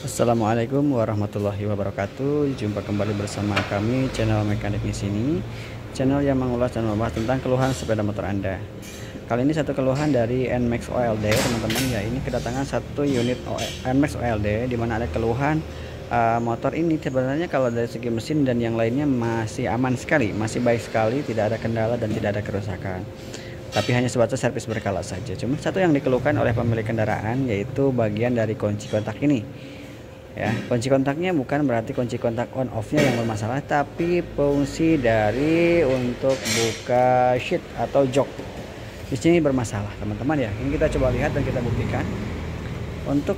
Assalamualaikum warahmatullahi wabarakatuh. Jumpa kembali bersama kami channel mekanik di sini, channel yang mengulas dan membahas tentang keluhan sepeda motor Anda. Kali ini satu keluhan dari NMAX OLD, teman-teman ya. Ini kedatangan satu unit NMAX OLD di mana ada keluhan motor ini sebenarnya kalau dari segi mesin dan yang lainnya masih aman sekali, masih baik sekali, tidak ada kendala dan tidak ada kerusakan. Tapi hanya sebatas servis berkala saja. Cuma satu yang dikeluhkan oleh pemilik kendaraan yaitu bagian dari kunci kontak ini. Ya, kunci kontaknya bukan berarti kunci kontak on off-nya yang bermasalah, tapi fungsi dari untuk buka sheet atau jok di sini bermasalah, teman-teman ya. Ini kita coba lihat dan kita buktikan. Untuk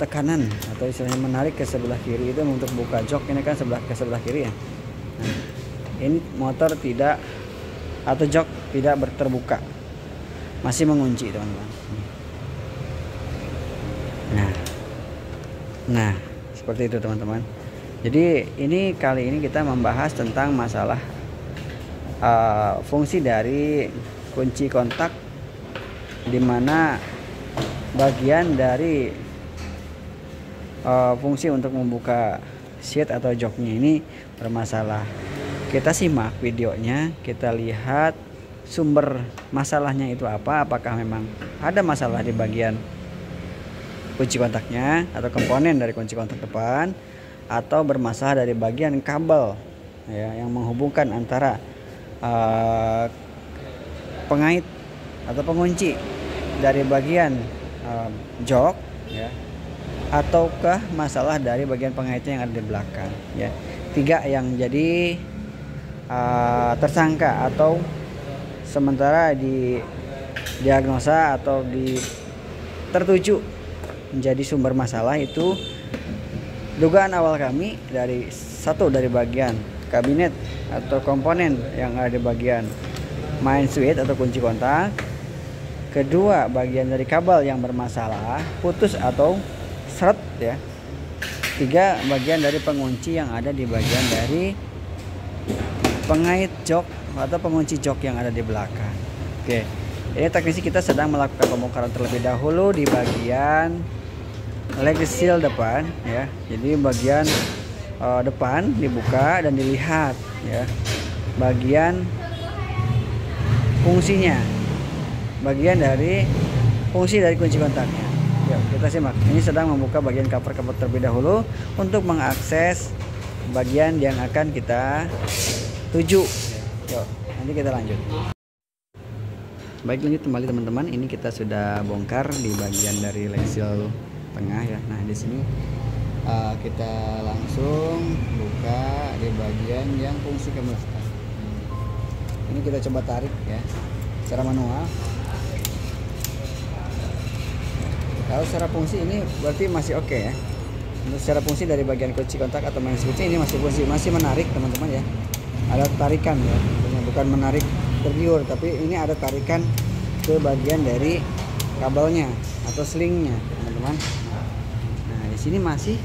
tekanan atau istilahnya menarik ke sebelah kiri itu untuk buka jok ini kan ke sebelah kiri ya. Nah, ini motor tidak atau jok tidak terbuka, masih mengunci, teman-teman. Nah, seperti itu teman-teman. Jadi kali ini kita membahas tentang masalah fungsi dari kunci kontak, di mana bagian dari fungsi untuk membuka sheet atau joknya ini bermasalah. Kita simak videonya, kita lihat sumber masalahnya itu apa. Apakah memang ada masalah di bagian kunci kontaknya atau komponen dari kunci kontak depan, atau bermasalah dari bagian kabel ya, yang menghubungkan antara pengait atau pengunci dari bagian jok ya, ataukah masalah dari bagian pengaitnya yang ada di belakang ya. Tiga yang jadi tersangka atau sementara di diagnosa atau tertuju menjadi sumber masalah itu. Dugaan awal kami dari bagian kabinet atau komponen yang ada di bagian main switch atau kunci kontak. Kedua, bagian dari kabel yang bermasalah, putus atau seret ya. Tiga, bagian dari pengunci yang ada di bagian dari pengait jok atau pengunci jok yang ada di belakang. Oke, ini teknisi kita sedang melakukan pembongkaran terlebih dahulu di bagian leg seal depan ya. Jadi bagian depan dibuka dan dilihat ya, bagian fungsinya, bagian dari fungsi dari kunci kontaknya. Yuk kita simak. Ini sedang membuka bagian cover terlebih dahulu untuk mengakses bagian yang akan kita tuju. Yuk nanti kita lanjut. Baik, lanjut kembali teman-teman. Ini kita sudah bongkar di bagian dari leg seal tengah ya. Nah di sini kita langsung buka di bagian yang fungsi kemudian. Ini kita coba tarik ya secara manual. Kalau secara fungsi ini berarti masih oke ya. Untuk secara fungsi dari bagian kunci kontak atau main switch ini masih fungsi, masih menarik teman-teman ya. Ada tarikan ya, bukan menarik tergiur, tapi ini ada tarikan ke bagian dari kabelnya atau slingnya teman-teman. Nah di sini masih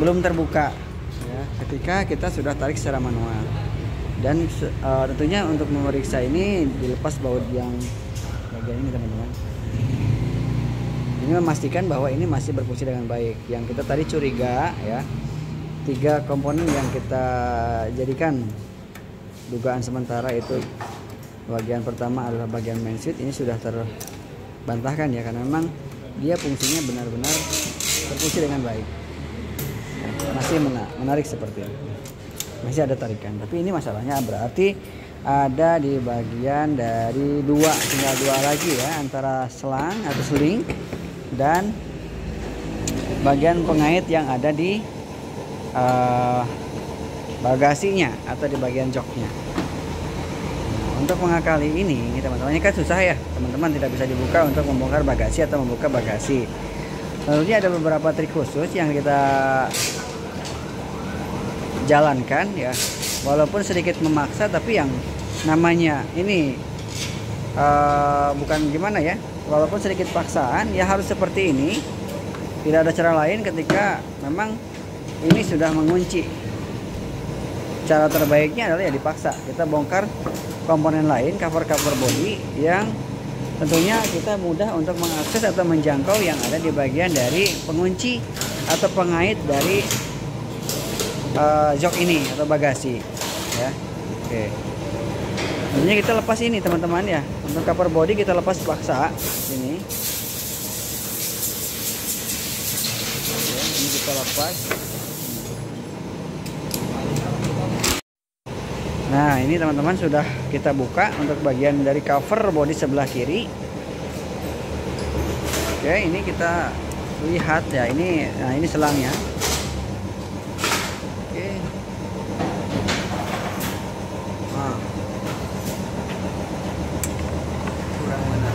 belum terbuka ya, ketika kita sudah tarik secara manual. Dan tentunya untuk memeriksa ini dilepas baut yang bagian ini teman-teman. Ini memastikan bahwa ini masih berfungsi dengan baik. Yang kita tadi curiga ya, 3 komponen yang kita jadikan dugaan sementara itu bagian pertama adalah bagian main switch, ini sudah terbantahkan ya, karena memang dia fungsinya benar-benar berfungsi dengan baik. Masih menarik seperti ini, masih ada tarikan, tapi ini masalahnya berarti ada di bagian dari tinggal dua lagi ya, antara selang atau sling dan bagian pengait yang ada di bagasinya atau di bagian joknya. Nah, untuk mengakali ini teman-teman, ini kan susah ya teman-teman, tidak bisa dibuka untuk membongkar bagasi atau membuka bagasi. Tentunya ada beberapa trik khusus yang kita jalankan ya, walaupun sedikit memaksa, tapi yang namanya ini bukan gimana ya, walaupun sedikit paksaan ya harus seperti ini. Tidak ada cara lain ketika memang ini sudah mengunci. Cara terbaiknya adalah ya dipaksa. Kita bongkar komponen lain, cover body yang tentunya kita mudah untuk mengakses atau menjangkau yang ada di bagian dari pengunci atau pengait dari jok ini atau bagasi ya. Oke, ini kita lepas ini teman-teman ya. Untuk cover body kita lepas paksa ini. Oke, ini kita lepas. Nah, ini teman-teman sudah kita buka untuk bagian dari cover body sebelah kiri. Oke, ini kita lihat ya, ini nah ini selangnya. Oke. Nah. Kurang mana?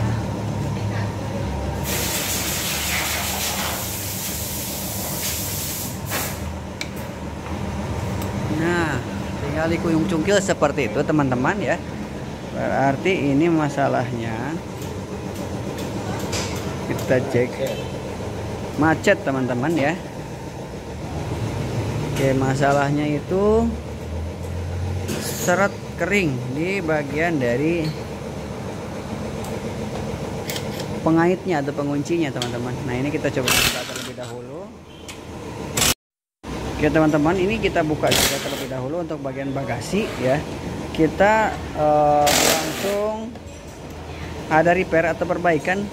Nah, tinggal dikuyung cungkil seperti itu teman-teman ya. Berarti ini masalahnya kita cek macet teman-teman ya. Oke, masalahnya itu seret kering di bagian dari pengaitnya atau penguncinya teman-teman. Nah, ini kita coba buka terlebih dahulu. Oke teman-teman, ini kita buka juga terlebih dahulu untuk bagian bagasi ya. Kita langsung ada repair atau perbaikan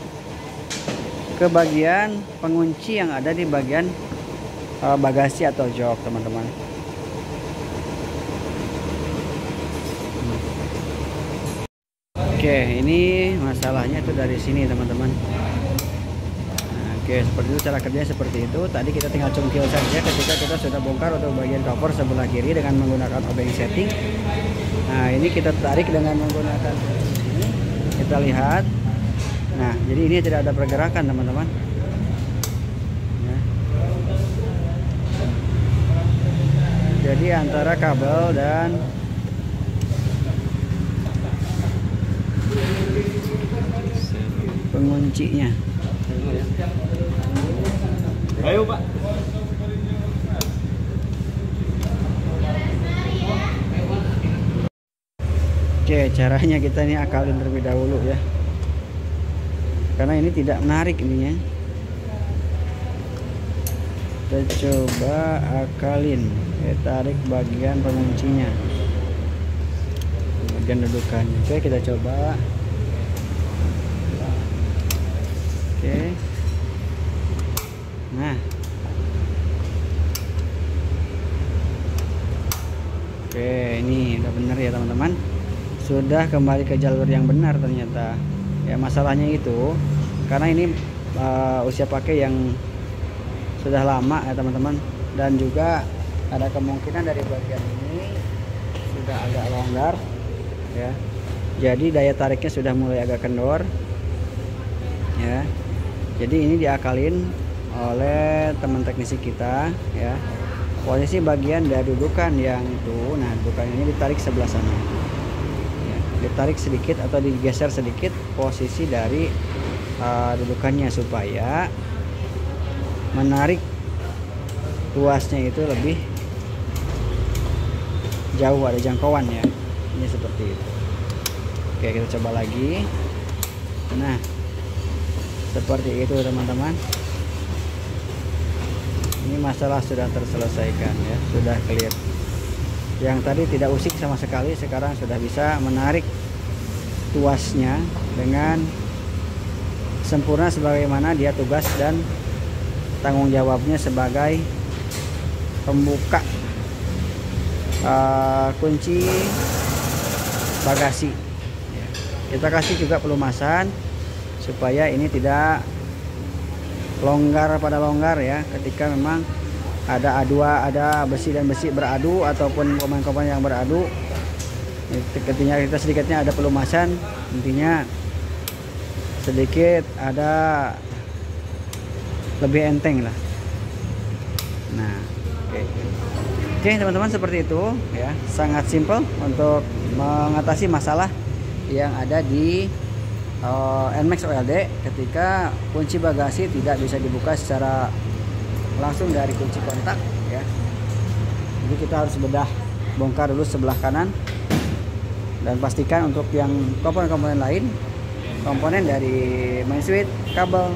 ke bagian pengunci yang ada di bagian bagasi atau jok teman-teman. Oke, ini masalahnya itu dari sini teman-teman. Nah, oke, seperti itu cara kerjanya seperti itu. Tadi kita tinggal cungkil saja ketika kita sudah bongkar untuk bagian cover sebelah kiri dengan menggunakan obeng setting. Nah, ini kita tarik dengan menggunakan ini. Kita lihat. Nah, jadi ini tidak ada pergerakan teman-teman. Ya. Jadi antara kabel dan penguncinya. Ayo Pak. Oke, caranya kita ini akalin terlebih dahulu ya. Karena ini tidak menarik ininya. Kita coba akalin. Kita tarik bagian penguncinya. Bagian dudukannya. Oke, kita coba. Oke. Nah. Oke, ini udah benar ya teman-teman. Sudah kembali ke jalur yang benar ternyata. Ya, masalahnya itu karena ini usia pakai yang sudah lama ya teman-teman, dan juga ada kemungkinan dari bagian ini sudah agak longgar ya. Jadi daya tariknya sudah mulai agak kendor ya. Jadi ini diakalin oleh teman teknisi kita ya. Posisi bagian dari dudukan yang itu, nah dudukan ini ditarik sebelah sana. Ditarik sedikit atau digeser sedikit posisi dari dudukannya supaya menarik tuasnya itu lebih jauh, ada jangkauannya. Ini seperti itu. Oke, kita coba lagi. Nah, seperti itu teman-teman. Ini masalah sudah terselesaikan ya, sudah clear. Yang tadi tidak usik sama sekali, sekarang sudah bisa menarik tuasnya dengan sempurna sebagaimana dia tugas dan tanggung jawabnya sebagai pembuka kunci bagasi. Kita kasih juga pelumasan supaya ini tidak longgar pada longgar ya, ketika memang ada ada besi dan besi beradu ataupun komponen-komponen yang beradu. Ketika kita sedikitnya ada pelumasan, intinya sedikit ada lebih enteng lah. Nah, oke teman-teman, seperti itu ya, sangat simpel untuk mengatasi masalah yang ada di NMAX OLD ketika kunci bagasi tidak bisa dibuka secara langsung dari kunci kontak ya. Jadi kita harus bedah bongkar dulu sebelah kanan dan pastikan untuk yang komponen-komponen lain komponen dari main switch, kabel,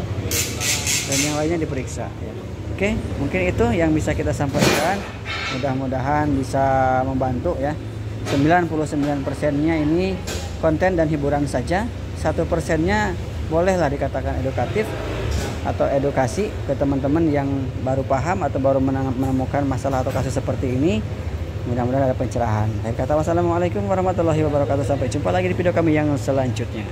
dan yang lainnya diperiksa ya. Oke, mungkin itu yang bisa kita sampaikan. Mudah-mudahan bisa membantu ya. 99%-nya ini konten dan hiburan saja. 1%-nya bolehlah dikatakan edukatif atau edukasi ke teman-teman yang baru paham atau baru menemukan masalah atau kasus seperti ini. Mudah-mudahan ada pencerahan. Saya kata wassalamualaikum warahmatullahi wabarakatuh. Sampai jumpa lagi di video kami yang selanjutnya.